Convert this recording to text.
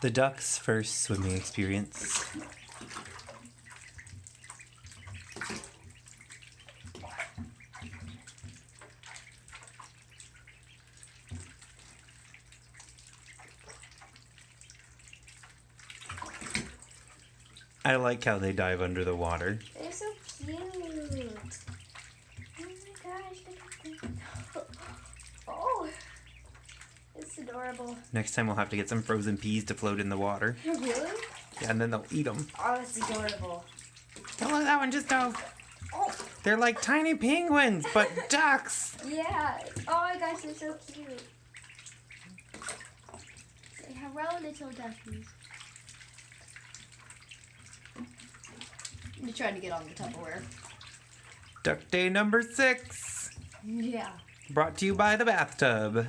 The duck's first swimming experience. I like how they dive under the water. They're so cute. Oh my gosh, look at them. Oh, it's adorable. Next time we'll have to get some frozen peas to float in the water. Really? Yeah, and then they'll eat them. Oh, that's adorable. Don't let that one just dove. Oh, They're like tiny penguins, but ducks. yeah. Oh my gosh, they're so cute. Say hello, little duckies. You tried to get on the Tupperware. Duck day number 6. Yeah. Brought to you by the bathtub.